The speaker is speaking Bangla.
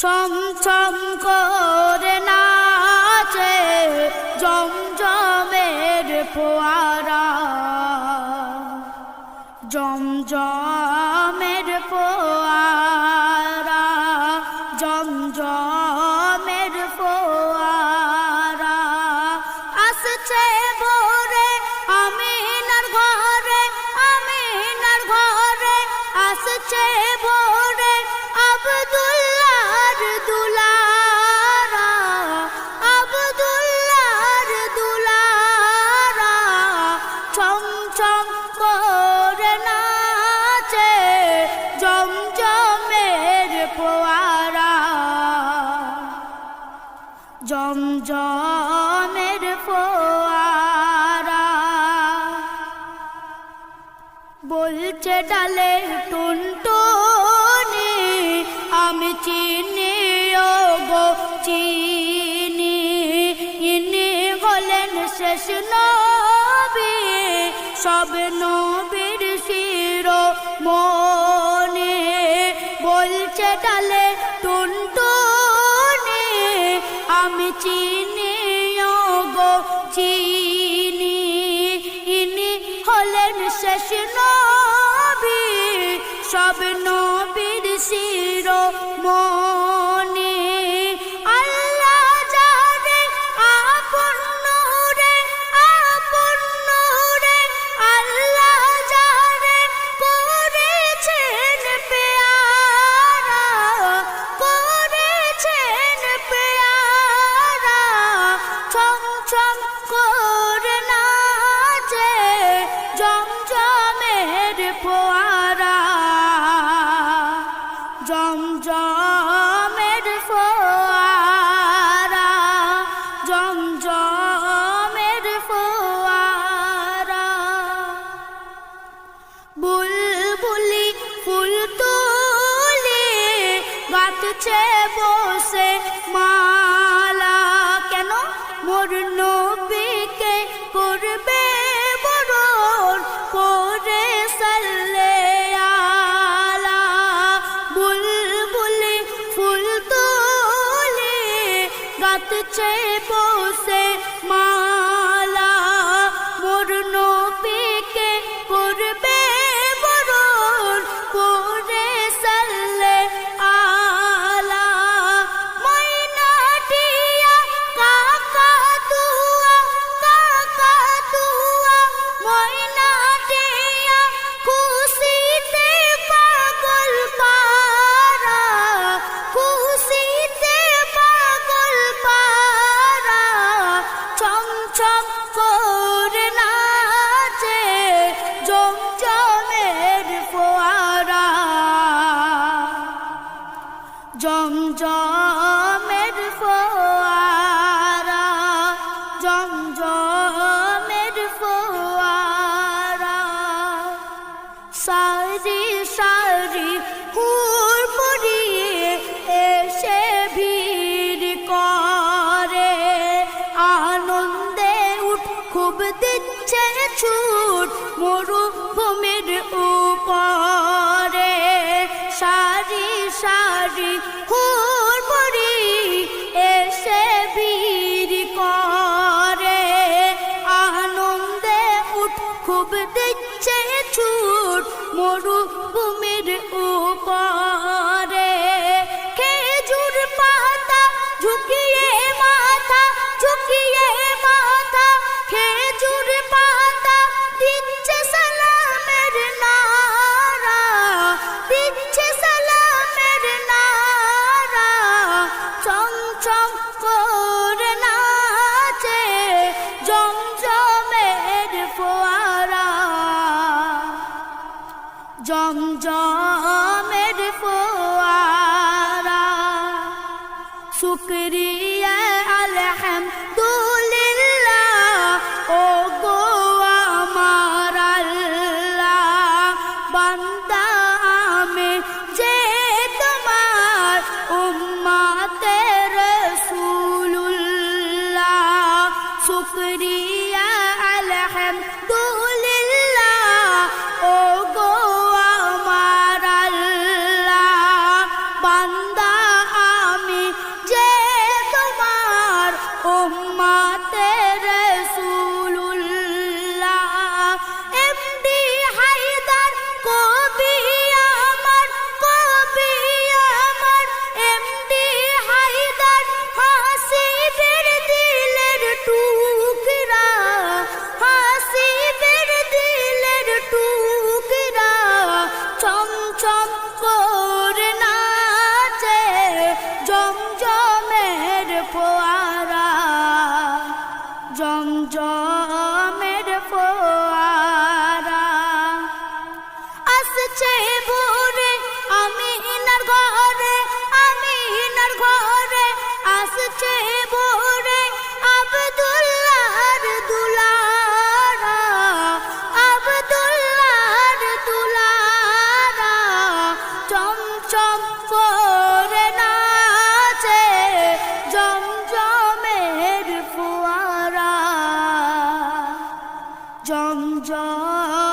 ছম ছম করে নাচে জমজমের ফোয়ারা, জমজমের ফোয়ারা, জমজমের ফোয়ারা। আসছে ভোরে আমিনার ঘরে, আমিনার ঘরে আসছে ভোরে আব্দুল্লাহর দুলারা, আব্দুল্লাহর দুলারা। ছম ছম করে নাচে জমজমের ফোয়ারা, জমজমের ফোয়ারা। বলছে ডালে টুনটুনি আমি চিনি ও গো চিনি, ইনি হলেন শেষ নবী সব নবীর শিরোমণি। বলছে ডালে টুনটুনি আমি চিনি ও গো চিনি, ইনি হলেন শেষ নবী সব নবীর শিরোমণি। আল্লাহ জানে আপন নূরে, আপন নূরে আল্লাহ জানে করেছেন পেয়ারা, করেছেন পেয়ারা। ছম ছম করে নাচে জমজমের ফোয়ারা, জমজমের ফোয়ারা, জমজমের ফোয়ারা। বুলবুলি ফুল তুলি গাঁথছে বসে মালা, কেন মোর নবীকে করবে বরণ করে সাল্লে আলা। বুলবুলি ফুল তুলি গাঁথছে বসে মালা, মোর নবীকে করবে বরণ করে সাল্লে আলা। ময়নাটিয়া কাকাতুয়া, কাকাতুয়া ময়নাটিয়া খুশিতে পাগল পারা, খুশিতে পাগল পারা। ছম ছম করে নাচে জমজমের ফোয়ারা, জমজমের ফোয়ারা, জমজমের ফোয়ারা। সারি সারি হুর পড়িয়ে এসে ভিড় করে, আনন্দে উঠ খুব দিচ্ছে ছুট মরুভূমির উপরে। সারি সারি হুর পড়ি এসে ভিড় করে, আনন্দে উঠ খুব দিচ্ছে ছুট মরুভূমির উপরে। খেজুর পাতা ঝুঁকিয়ে মাথা, ঝুঁকিয়ে মাথা খেজুর পাতা দিচ্ছে সালামের নারা, দিচ্ছে সালামের নারা। ছম ছম করে নাচে জমজমের ফোয়ারা, জমজমের ফোয়ারা। শুকরিয়া আলহামদুলিল্লাহ ও গো আমার আল্লাহ, বান্দা আমি যে তোমার উম্মতে রাসূলুল্লাহ। শুকরিয়া আলহামদুলিল্লাহ ও গো আমার আল্লাহ, বান্দা হাসছে ভোরে আব্দুল্লাহর দুলারা, আব্দুল্লাহর দুলারা, চমচম করে নাচে জমজমের ফোয়ারা, জমজম